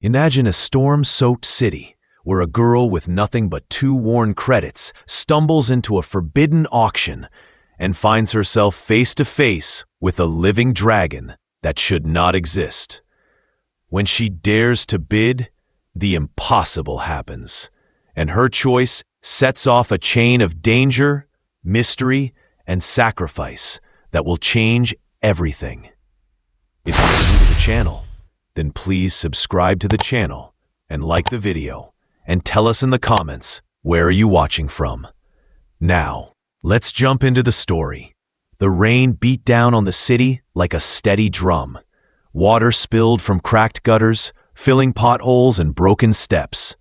Imagine a storm-soaked city where a girl with nothing but 2 worn credits stumbles into a forbidden auction and finds herself face to face with a living dragon that should not exist. When she dares to bid, the impossible happens, and her choice sets off a chain of danger, mystery, and sacrifice that will change everything. If you're new to the channel, then please subscribe to the channel and like the video, and tell us in the comments where are you watching from. Now, let's jump into the story. The rain beat down on the city like a steady drum. Water spilled from cracked gutters, filling potholes and broken steps.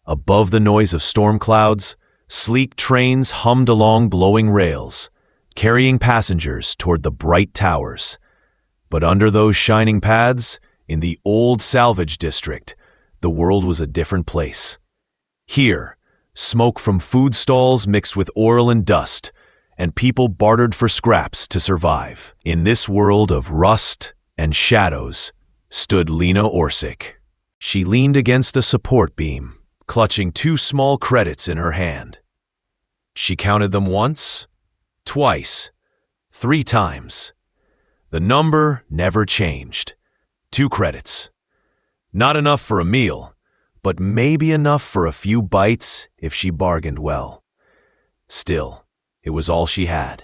Above the noise of storm clouds, sleek trains hummed along glowing rails, carrying passengers toward the bright towers. But under those shining paths, in the old salvage district, the world was a different place. Here, smoke from food stalls mixed with oil and dust, and people bartered for scraps to survive. In this world of rust and shadows stood Lena Orsic. She leaned against a support beam, clutching 2 small credits in her hand. She counted them once, twice, 3 times. The number never changed. 2 credits. Not enough for a meal, but maybe enough for a few bites if she bargained well. Still, it was all she had.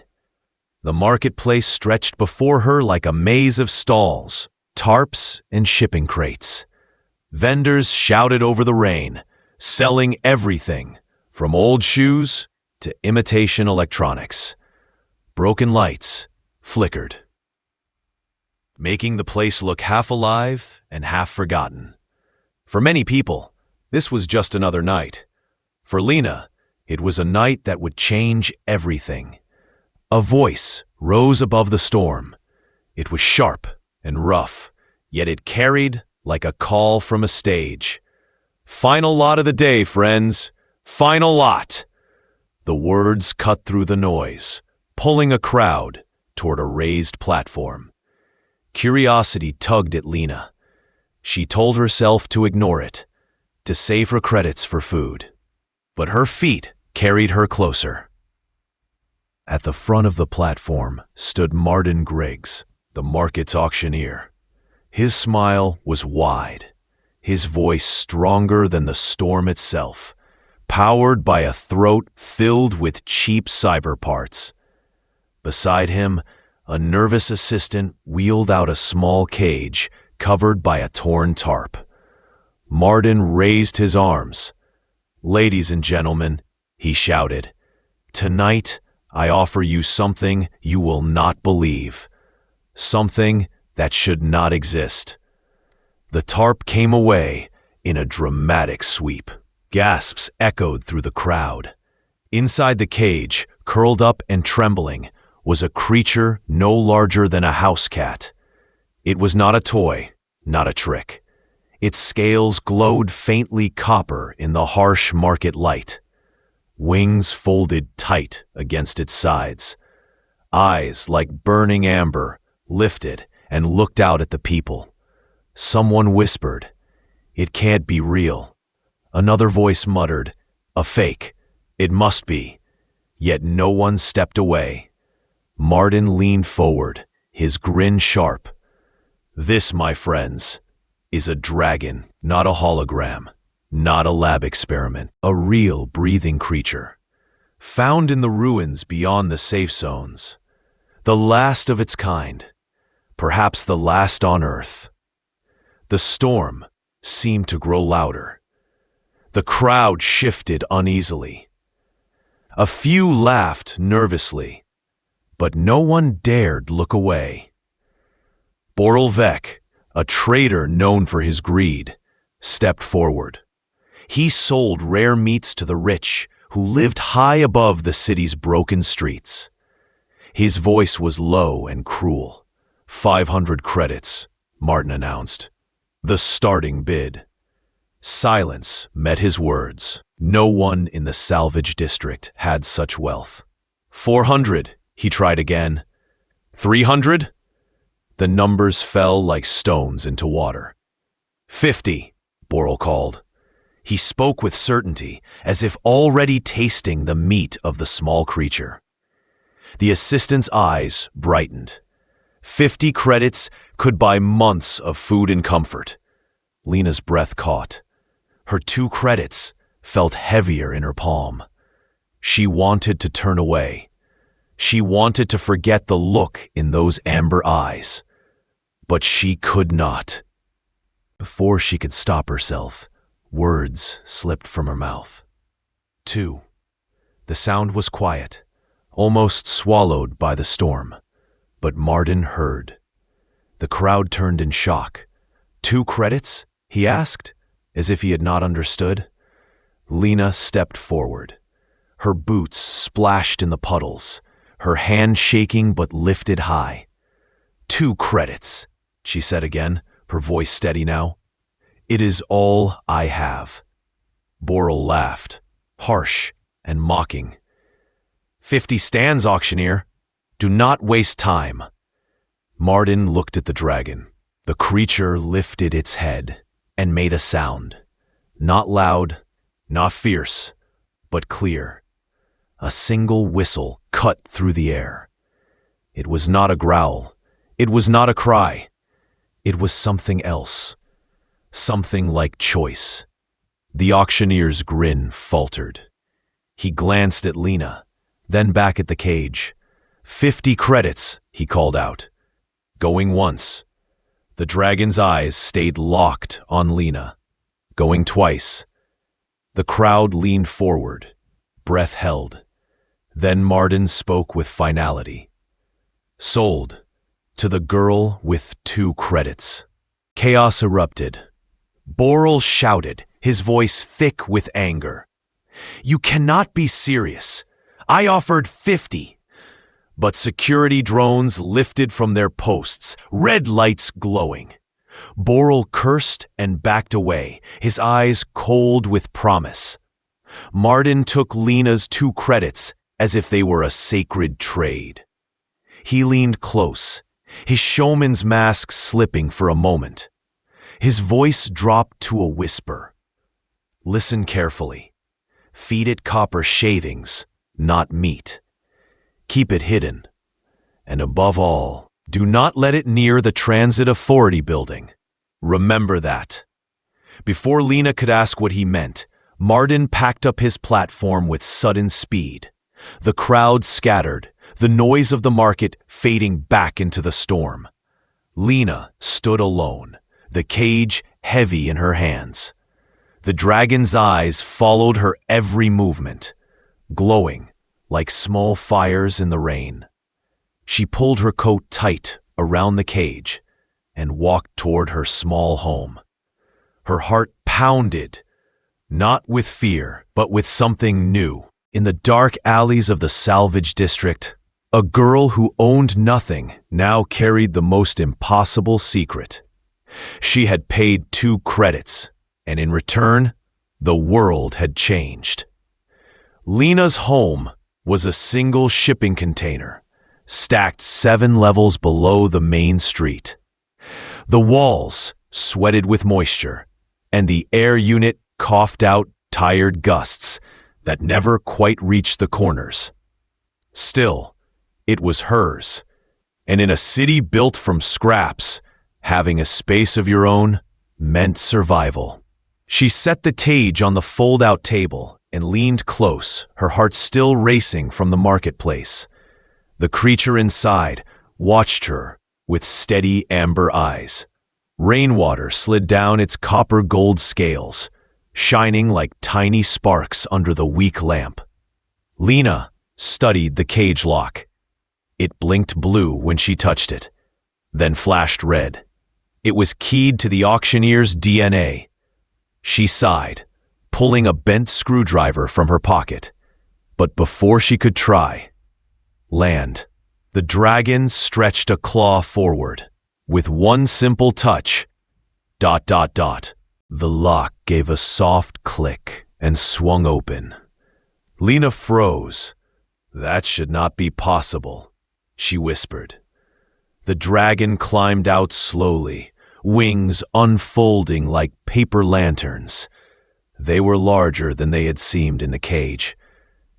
The marketplace stretched before her like a maze of stalls, tarps, and shipping crates. Vendors shouted over the rain, selling everything from old shoes to imitation electronics. Broken lights flickered, making the place look half alive and half forgotten. For many people, this was just another night. For Lena, it was a night that would change everything. A voice rose above the storm. It was sharp and rough, yet it carried like a call from a stage. "Final lot of the day, friends. Final lot." The words cut through the noise, pulling a crowd toward a raised platform. Curiosity tugged at Lena. She told herself to ignore it, to save her credits for food. But her feet carried her closer. At the front of the platform stood Martin Griggs, the market's auctioneer. His smile was wide, his voice stronger than the storm itself, powered by a throat filled with cheap cyber parts. Beside him, a nervous assistant wheeled out a small cage covered by a torn tarp. Martin raised his arms. "Ladies and gentlemen," he shouted, "tonight I offer you something you will not believe. Something that should not exist." The tarp came away in a dramatic sweep. Gasps echoed through the crowd. Inside the cage, curled up and trembling, was a creature no larger than a house cat. It was not a toy, not a trick. Its scales glowed faintly copper in the harsh market light. Wings folded tight against its sides. Eyes like burning amber lifted and looked out at the people. Someone whispered, "It can't be real." Another voice muttered, "A fake. It must be." Yet no one stepped away. Martin leaned forward, his grin sharp. "This, my friends, is a dragon, not a hologram, not a lab experiment, a real breathing creature, found in the ruins beyond the safe zones, the last of its kind, perhaps the last on Earth." The storm seemed to grow louder. The crowd shifted uneasily. A few laughed nervously, but no one dared look away. Borelvek, a trader known for his greed, stepped forward. He sold rare meats to the rich who lived high above the city's broken streets. His voice was low and cruel. 500 credits, Martin announced. The starting bid. Silence met his words. No one in the salvage district had such wealth. 400, he tried again. 300? The numbers fell like stones into water. 50, Boral called. He spoke with certainty, as if already tasting the meat of the small creature. The assistant's eyes brightened. 50 credits could buy months of food and comfort. Lena's breath caught. Her 2 credits felt heavier in her palm. She wanted to turn away. She wanted to forget the look in those amber eyes. But she could not. Before she could stop herself, words slipped from her mouth. 2. The sound was quiet, almost swallowed by the storm. But Martin heard. The crowd turned in shock. 2 credits? He asked, as if he had not understood. Lena stepped forward. Her boots splashed in the puddles, her hand shaking but lifted high. 2 credits, she said again, her voice steady now. It is all I have. Boral laughed, harsh and mocking. 50 stands, auctioneer. Do not waste time. Martin looked at the dragon. The creature lifted its head and made a sound. Not loud, not fierce, but clear. A single whistle cut through the air. It was not a growl. It was not a cry. It was something else. Something like choice. The auctioneer's grin faltered. He glanced at Lena, then back at the cage. 50 credits, he called out. Going once. The dragon's eyes stayed locked on Lena. Going twice. The crowd leaned forward, breath held. Then Martin spoke with finality. Sold. To the girl with 2 credits. Chaos erupted. Boral shouted, his voice thick with anger. You cannot be serious. I offered 50. But security drones lifted from their posts, red lights glowing. Boral cursed and backed away, his eyes cold with promise. Martin took Lena's 2 credits as if they were a sacred trade. He leaned close, his showman's mask slipping for a moment. His voice dropped to a whisper. Listen carefully. Feed it copper shavings, not meat. Keep it hidden. And above all, do not let it near the Transit Authority building. Remember that. Before Lena could ask what he meant, Martin packed up his platform with sudden speed. The crowd scattered, the noise of the market fading back into the storm. Lena stood alone, the cage heavy in her hands. The dragon's eyes followed her every movement, glowing like small fires in the rain. She pulled her coat tight around the cage and walked toward her small home. Her heart pounded, not with fear, but with something new. In the dark alleys of the salvage district, a girl who owned nothing now carried the most impossible secret. She had paid 2 credits, and in return, the world had changed. Lena's home was a single shipping container, stacked 7 levels below the main street. The walls sweated with moisture, and the air unit coughed out tired gusts that never quite reached the corners. Still, it was hers, and in a city built from scraps, having a space of your own meant survival. She set the cage on the fold-out table and leaned close, her heart still racing from the marketplace. The creature inside watched her with steady amber eyes. Rainwater slid down its copper-gold scales, shining like tiny sparks under the weak lamp. Lena studied the cage lock. It blinked blue when she touched it, then flashed red. It was keyed to the auctioneer's DNA. She sighed, pulling a bent screwdriver from her pocket. But before she could try, land, the dragon stretched a claw forward. With one simple touch, ... The lock gave a soft click and swung open. Lena froze. That should not be possible, she whispered. The dragon climbed out slowly, wings unfolding like paper lanterns. They were larger than they had seemed in the cage,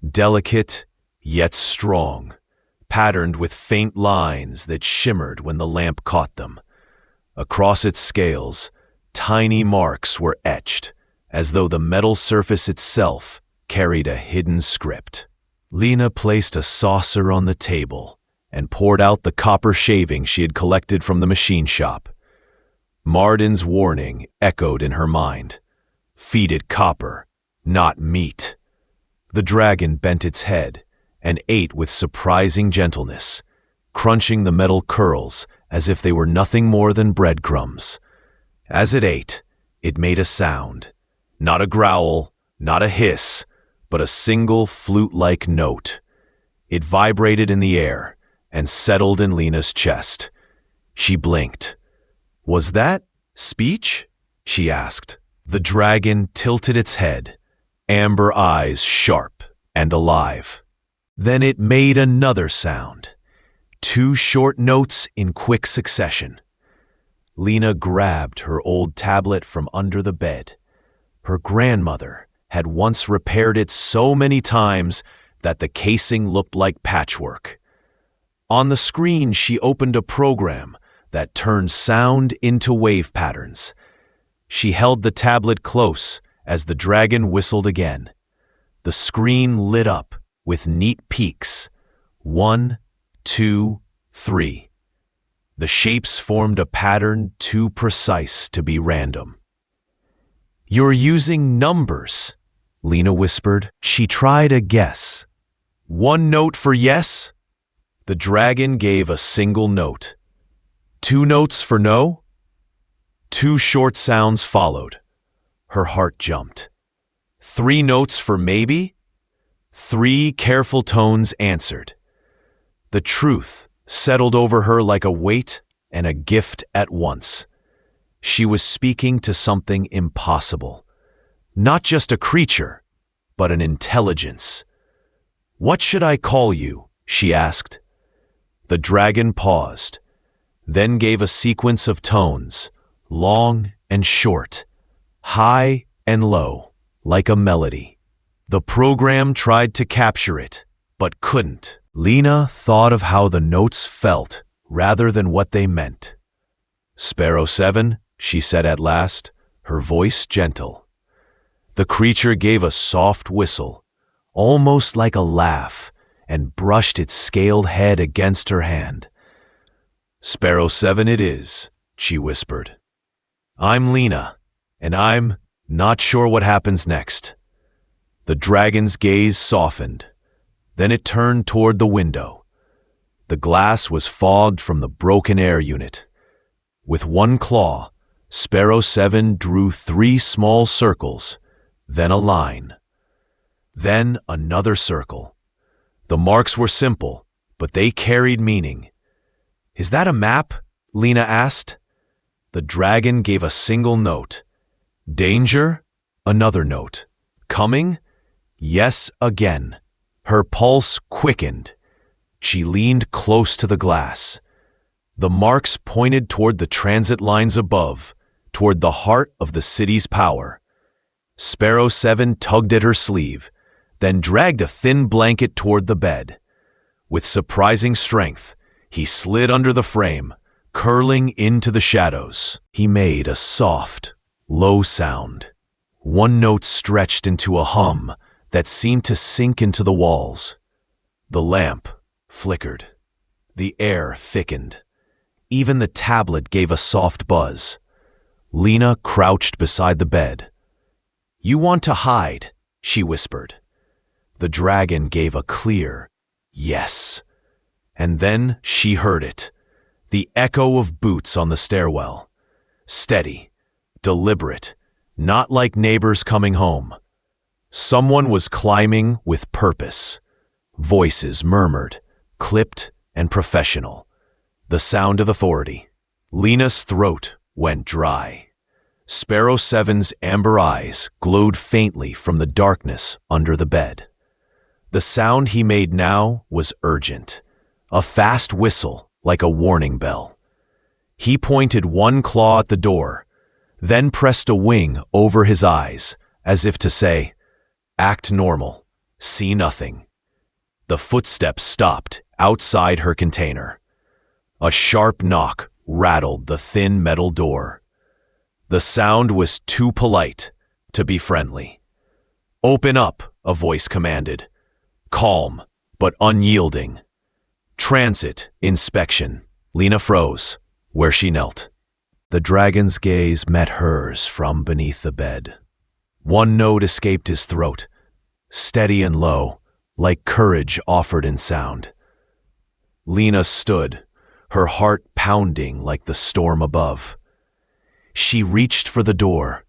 delicate yet strong, patterned with faint lines that shimmered when the lamp caught them. Across its scales, tiny marks were etched, as though the metal surface itself carried a hidden script. Lena placed a saucer on the table and poured out the copper shaving she had collected from the machine shop. Marden's warning echoed in her mind. Feed it copper, not meat. The dragon bent its head and ate with surprising gentleness, crunching the metal curls as if they were nothing more than breadcrumbs. As it ate, it made a sound. Not a growl, not a hiss, but a single flute-like note. It vibrated in the air and settled in Lena's chest. She blinked. Was that speech? She asked. The dragon tilted its head, amber eyes sharp and alive. Then it made another sound. 2 short notes in quick succession. Lena grabbed her old tablet from under the bed. Her grandmother had once repaired it so many times that the casing looked like patchwork. On the screen, she opened a program that turned sound into wave patterns. She held the tablet close as the dragon whistled again. The screen lit up with neat peaks. 1, 2, 3. The shapes formed a pattern too precise to be random. You're using numbers, Lena whispered. She tried a guess. 1 note for yes? The dragon gave a single note. 2 notes for no? 2 short sounds followed. Her heart jumped. 3 notes for maybe? 3 careful tones answered. The truth settled over her like a weight and a gift at once. She was speaking to something impossible. Not just a creature, but an intelligence. What should I call you? She asked. The dragon paused, then gave a sequence of tones, long and short, high and low, like a melody. The program tried to capture it, but couldn't. Lena thought of how the notes felt rather than what they meant. Sparrow 7, she said at last, her voice gentle. The creature gave a soft whistle, almost like a laugh, and brushed its scaled head against her hand. Sparrow 7 it is, she whispered. I'm Lena, and I'm not sure what happens next. The dragon's gaze softened. Then it turned toward the window. The glass was fogged from the broken air unit. With 1 claw, Sparrow 7 drew 3 small circles, then a line. Then another circle. The marks were simple, but they carried meaning. Is that a map? Lena asked. The dragon gave a single note. Danger? Another note. Coming? Yes again. Her pulse quickened. She leaned close to the glass. The marks pointed toward the transit lines above, toward the heart of the city's power. Sparrow 7 tugged at her sleeve, then dragged a thin blanket toward the bed. With surprising strength, he slid under the frame, curling into the shadows. He made a soft, low sound. 1 note stretched into a hum that seemed to sink into the walls. The lamp flickered. The air thickened. Even the tablet gave a soft buzz. Lena crouched beside the bed. You want to hide, she whispered. The dragon gave a clear yes. And then she heard it. The echo of boots on the stairwell. Steady, deliberate, not like neighbors coming home. Someone was climbing with purpose. Voices murmured, clipped and professional. The sound of authority. Lena's throat went dry. Sparrow 7's amber eyes glowed faintly from the darkness under the bed. The sound he made now was urgent, a fast whistle like a warning bell. He pointed one claw at the door, then pressed a wing over his eyes, as if to say, "Act normal, see nothing." The footsteps stopped outside her container. A sharp knock rattled the thin metal door. The sound was too polite to be friendly. "Open up," a voice commanded, calm but unyielding. "Transit inspection." Lena froze where she knelt. The dragon's gaze met hers from beneath the bed. One note escaped his throat, steady and low, like courage offered in sound. Lena stood, her heart pounding like the storm above. She reached for the door.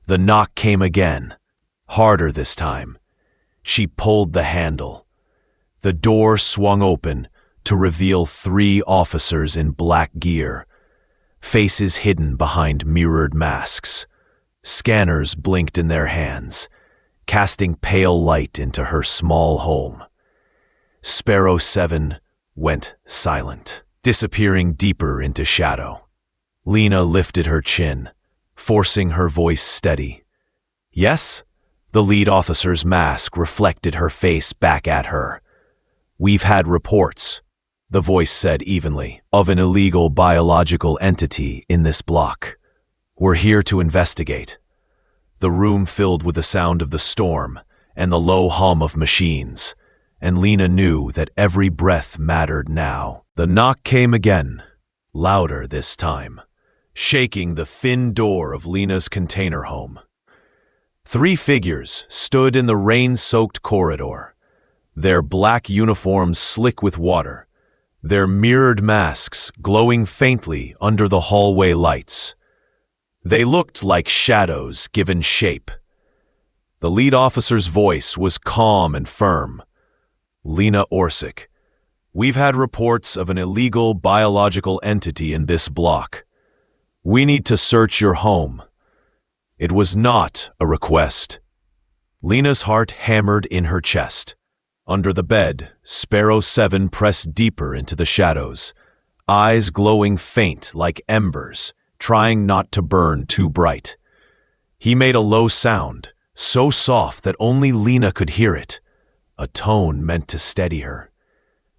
The knock came again, harder this time. She pulled the handle. The door swung open to reveal 3 officers in black gear, faces hidden behind mirrored masks. Scanners blinked in their hands, casting pale light into her small home. Sparrow 7 went silent, disappearing deeper into shadow. Lena lifted her chin, forcing her voice steady. "Yes?" The lead officer's mask reflected her face back at her. "We've had reports," the voice said evenly, "of an illegal biological entity in this block. We're here to investigate." The room filled with the sound of the storm and the low hum of machines, and Lena knew that every breath mattered now. The knock came again, louder this time, shaking the thin door of Lena's container home. 3 figures stood in the rain-soaked corridor, their black uniforms slick with water, their mirrored masks glowing faintly under the hallway lights. They looked like shadows given shape. The lead officer's voice was calm and firm. "Lena Orsic, we've had reports of an illegal biological entity in this block. We need to search your home." It was not a request. Lena's heart hammered in her chest. Under the bed, Sparrow 7 pressed deeper into the shadows, eyes glowing faint like embers, trying not to burn too bright. He made a low sound, so soft that only Lena could hear it, a tone meant to steady her.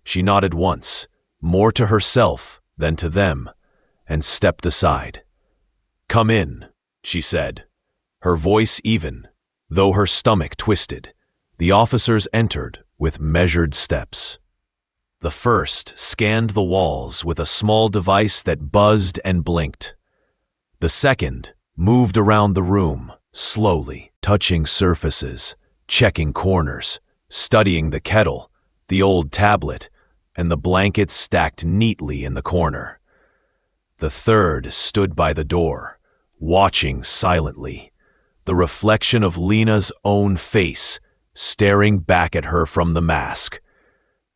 She nodded once, more to herself than to them, and stepped aside. "Come in," she said, her voice even, though her stomach twisted. The officers entered with measured steps. The first scanned the walls with a small device that buzzed and blinked. The second moved around the room, slowly, touching surfaces, checking corners, studying the kettle, the old tablet, and the blankets stacked neatly in the corner. The third stood by the door, watching silently, the reflection of Lena's own face staring back at her from the mask.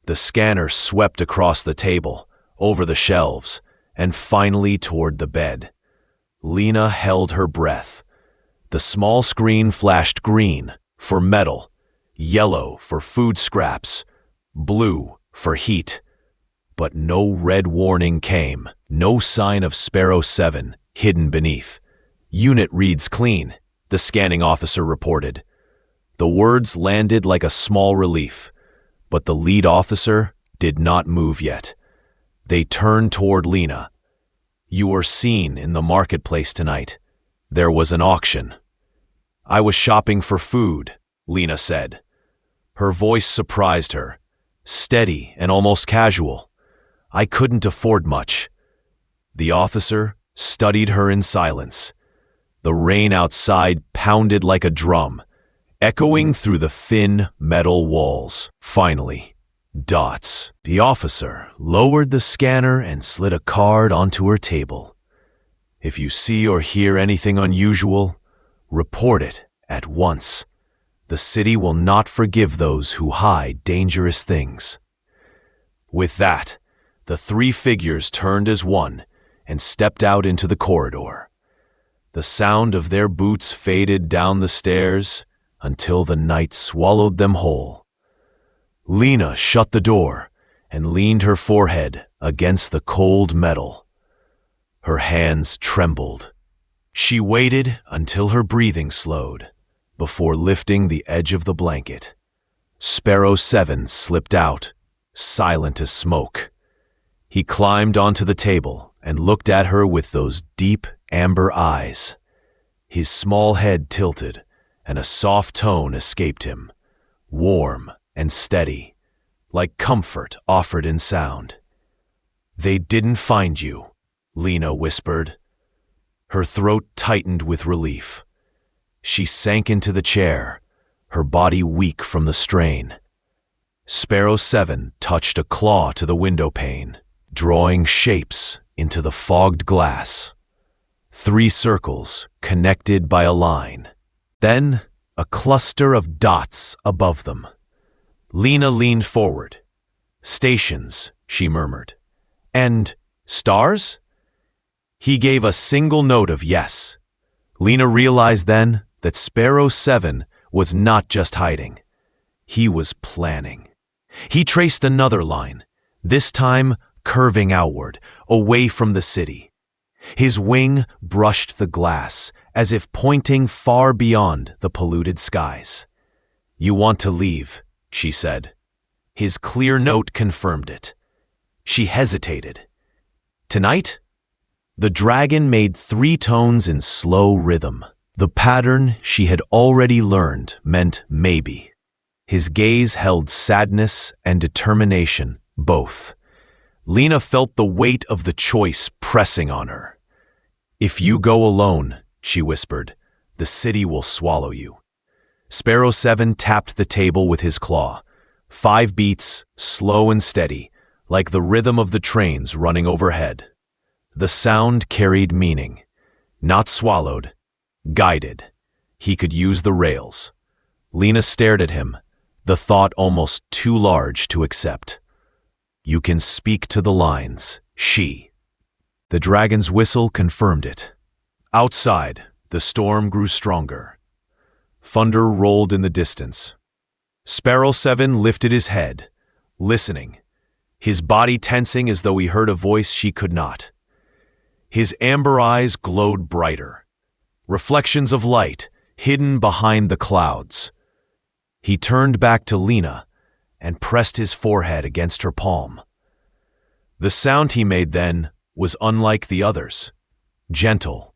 The scanner swept across the table, over the shelves, and finally toward the bed. Lena held her breath. The small screen flashed green for metal, yellow for food scraps, blue for heat. But no red warning came, no sign of Sparrow 7 hidden beneath. "Unit reads clean," the scanning officer reported. The words landed like a small relief, but the lead officer did not move yet. They turned toward Lena. "You were seen in the marketplace tonight. There was an auction." "I was shopping for food," Lena said. Her voice surprised her, steady and almost casual. "I couldn't afford much." The officer studied her in silence. The rain outside pounded like a drum, echoing through the thin metal walls. Finally, dots. The officer lowered the scanner and slid a card onto her table. "If you see or hear anything unusual, report it at once. The city will not forgive those who hide dangerous things." With that, the 3 figures turned as one and stepped out into the corridor. The sound of their boots faded down the stairs until the night swallowed them whole. Lena shut the door and leaned her forehead against the cold metal. Her hands trembled. She waited until her breathing slowed before lifting the edge of the blanket. Sparrow 7 slipped out, silent as smoke. He climbed onto the table and looked at her with those deep amber eyes. His small head tilted, and a soft tone escaped him, warm and steady, like comfort offered in sound. "They didn't find you," Lena whispered. Her throat tightened with relief. She sank into the chair, her body weak from the strain. Sparrow 7 touched a claw to the window pane, drawing shapes into the fogged glass. 3 circles connected by a line. Then a cluster of dots above them. Lena leaned forward. "Stations," she murmured. "And stars?" He gave a single note of yes. Lena realized then that Sparrow 7 was not just hiding. He was planning. He traced another line, this time curving outward, away from the city. His wing brushed the glass, as if pointing far beyond the polluted skies. "You want to leave," she said. His clear note confirmed it. She hesitated. "Tonight?" The dragon made 3 tones in slow rhythm. The pattern she had already learned meant maybe. His gaze held sadness and determination, both. Lena felt the weight of the choice pressing on her. "If you go alone," she whispered, "the city will swallow you." Sparrow 7 tapped the table with his claw. 5 beats, slow and steady, like the rhythm of the trains running overhead. The sound carried meaning. Not swallowed, guided. He could use the rails. Lena stared at him, the thought almost too large to accept. "You can speak to the lines," she. The dragon's whistle confirmed it. Outside, the storm grew stronger. Thunder rolled in the distance. Sparrow 7 lifted his head, listening, his body tensing as though he heard a voice she could not. His amber eyes glowed brighter, reflections of light hidden behind the clouds. He turned back to Lena and pressed his forehead against her palm. The sound he made then was unlike the others, gentle,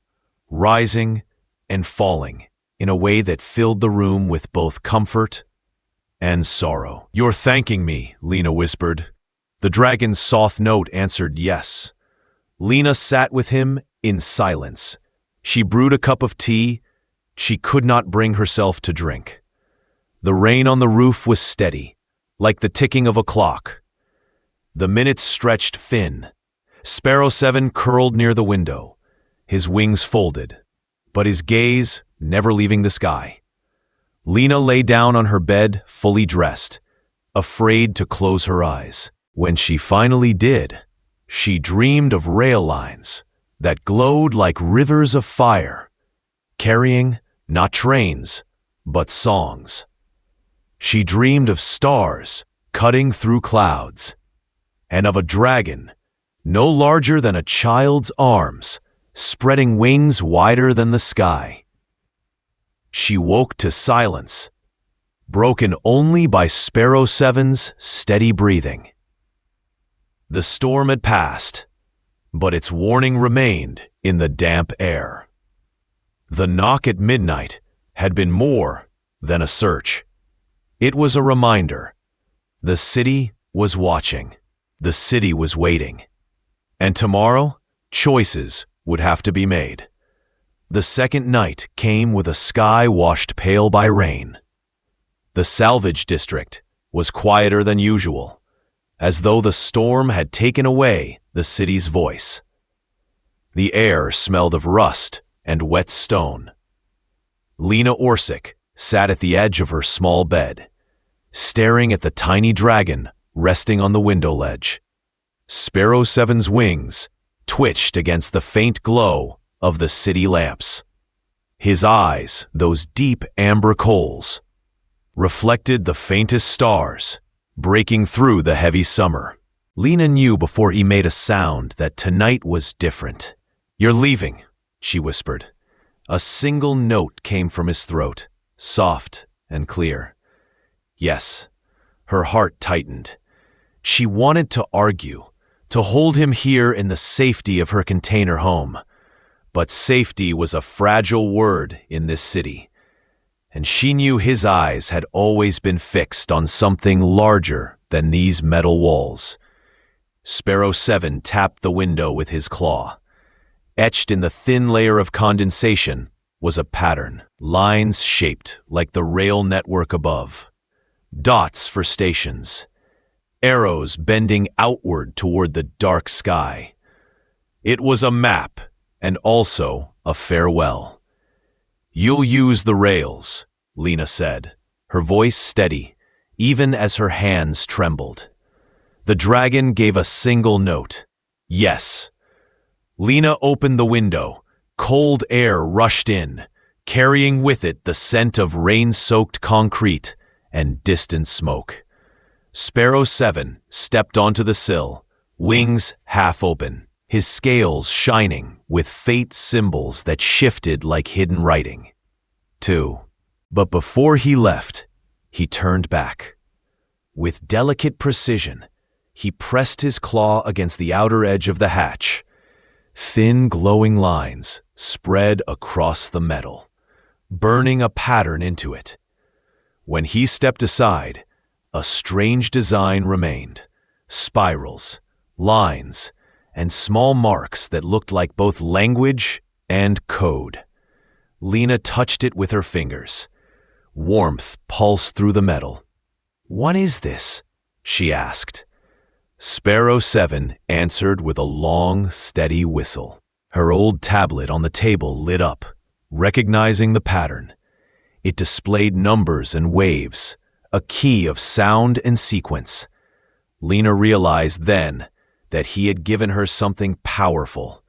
rising and falling in a way that filled the room with both comfort and sorrow. "You're thanking me," Lena whispered. The dragon's soft note answered yes. Lena sat with him in silence. She brewed a cup of tea she could not bring herself to drink. The rain on the roof was steady, like the ticking of a clock. The minutes stretched thin. Sparrow 7 curled near the window, his wings folded, but his gaze never leaving the sky. Lena lay down on her bed, fully dressed, afraid to close her eyes. When she finally did, she dreamed of rail lines that glowed like rivers of fire, carrying not trains, but songs. She dreamed of stars cutting through clouds, and of a dragon, no larger than a child's arms, spreading wings wider than the sky. She woke to silence, broken only by Sparrow 7's steady breathing. The storm had passed, but its warning remained in the damp air. The knock at midnight had been more than a search. It was a reminder. The city was watching. The city was waiting. And tomorrow, choices would have to be made. The second night came with a sky washed pale by rain. The salvage district was quieter than usual, as though the storm had taken away the city's voice. The air smelled of rust and wet stone. Lena Orsic sat at the edge of her small bed, staring at the tiny dragon resting on the window ledge. Sparrow 7's wings twitched against the faint glow of the city lamps. His eyes, those deep amber coals, reflected the faintest stars, breaking through the heavy summer. Lena knew before he made a sound that tonight was different. "You're leaving," she whispered. A single note came from his throat, soft and clear. Yes. Her heart tightened. She wanted to argue, to hold him here in the safety of her container home. But safety was a fragile word in this city, and she knew his eyes had always been fixed on something larger than these metal walls. Sparrow 7 tapped the window with his claw. Etched in the thin layer of condensation was a pattern, lines shaped like the rail network above. Dots for stations, arrows bending outward toward the dark sky. It was a map and also a farewell. "You'll use the rails," Lena said, her voice steady, even as her hands trembled. The dragon gave a single note, "Yes." Lena opened the window. Cold air rushed in, carrying with it the scent of rain-soaked concrete and distant smoke. Sparrow 7 stepped onto the sill, wings half open, his scales shining with faint symbols that shifted like hidden writing. 2. But before he left, he turned back. With delicate precision, he pressed his claw against the outer edge of the hatch. Thin glowing lines spread across the metal, burning a pattern into it. When he stepped aside, a strange design remained. Spirals, lines, and small marks that looked like both language and code. Lena touched it with her fingers. Warmth pulsed through the metal. "What is this?" she asked. Sparrow 7 answered with a long, steady whistle. Her old tablet on the table lit up, recognizing the pattern. It displayed numbers and waves, a key of sound and sequence. Lena realized then that he had given her something powerful,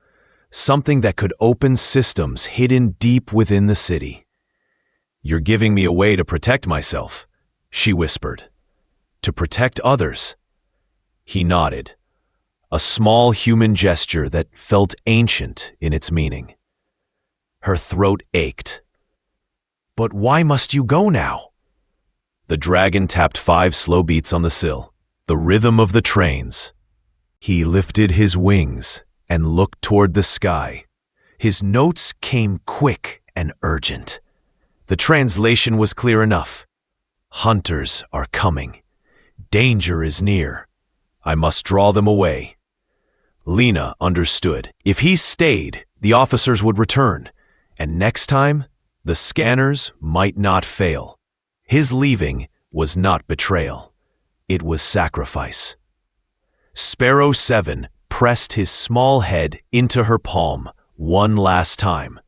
something that could open systems hidden deep within the city. "You're giving me a way to protect myself," she whispered. "To protect others." He nodded, a small human gesture that felt ancient in its meaning. Her throat ached. "But why must you go now?" The dragon tapped 5 slow beats on the sill, the rhythm of the trains. He lifted his wings and looked toward the sky. His notes came quick and urgent. The translation was clear enough. "Hunters are coming. Danger is near. I must draw them away." Lena understood. If he stayed, the officers would return, and next time, the scanners might not fail. His leaving was not betrayal. It was sacrifice. Sparrow 7 pressed his small head into her palm one last time.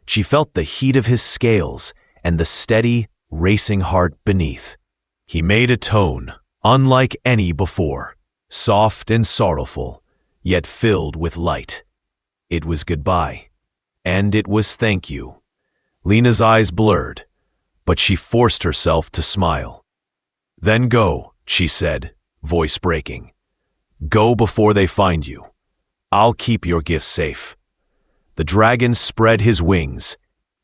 She felt the heat of his scales and the steady, racing heart beneath. He made a tone unlike any before, soft and sorrowful, yet filled with light. It was goodbye, and it was thank you. Lena's eyes blurred, but she forced herself to smile. "Then go," she said, voice breaking. "Go before they find you. I'll keep your gifts safe." The dragon spread his wings.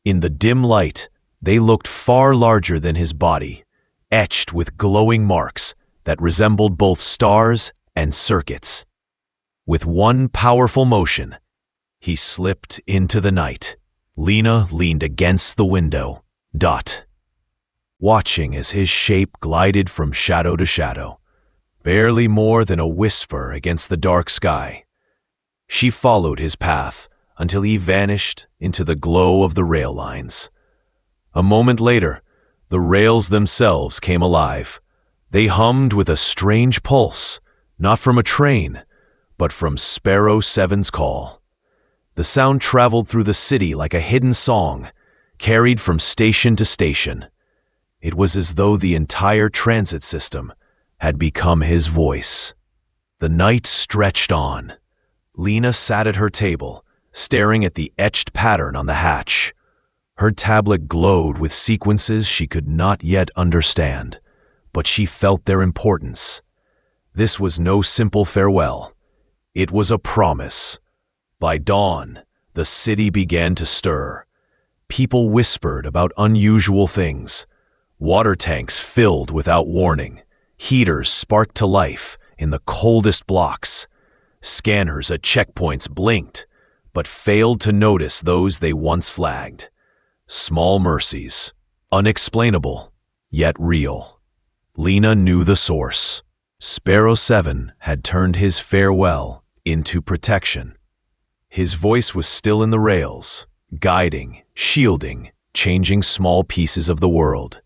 In the dim light, they looked far larger than his body, etched with glowing marks that resembled both stars and circuits. With one powerful motion, he slipped into the night. Lena leaned against the window, watching as his shape glided from shadow to shadow, barely more than a whisper against the dark sky. She followed his path until he vanished into the glow of the rail lines. A moment later, the rails themselves came alive. They hummed with a strange pulse, not from a train, but from Sparrow 7's call. The sound traveled through the city like a hidden song, carried from station to station. It was as though the entire transit system had become his voice. The night stretched on. Lena sat at her table, staring at the etched pattern on the hatch. Her tablet glowed with sequences she could not yet understand, but she felt their importance. This was no simple farewell. It was a promise. By dawn, The city began to stir. People whispered about unusual things. Water tanks filled without warning. Heaters sparked to life in the coldest blocks. Scanners at checkpoints blinked, but failed to notice those they once flagged. Small mercies, unexplainable, yet real. Lena knew the source. Sparrow 7 had turned his farewell into protection. His voice was still in the rails, guiding, shielding, changing small pieces of the world.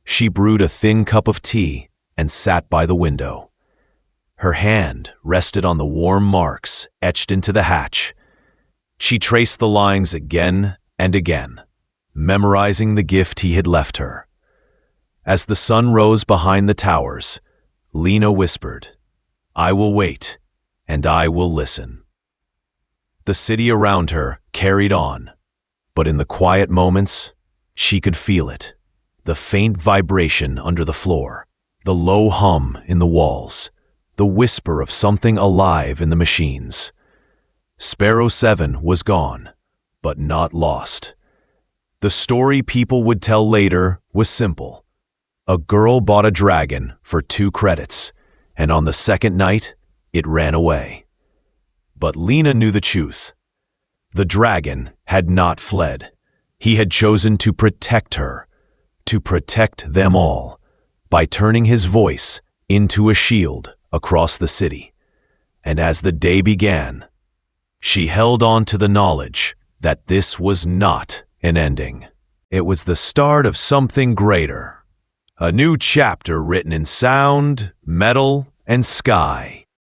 She brewed a thin cup of tea and sat by the window. Her hand rested on the warm marks etched into the hatch. She traced the lines again and again, memorizing the gift he had left her. As the sun rose behind the towers, Lena whispered, "I will wait, and I will listen." The city around her carried on, but in the quiet moments, she could feel it. The faint vibration under the floor, the low hum in the walls, the whisper of something alive in the machines. Sparrow 7 was gone, but not lost. The story people would tell later was simple. A girl bought a dragon for 2 credits, and on the second night, it ran away. But Lena knew the truth. The dragon had not fled. He had chosen to protect her, to protect them all, by turning his voice into a shield across the city. And as the day began, she held on to the knowledge that this was not an ending. It was the start of something greater. A new chapter written in sound, metal, and sky.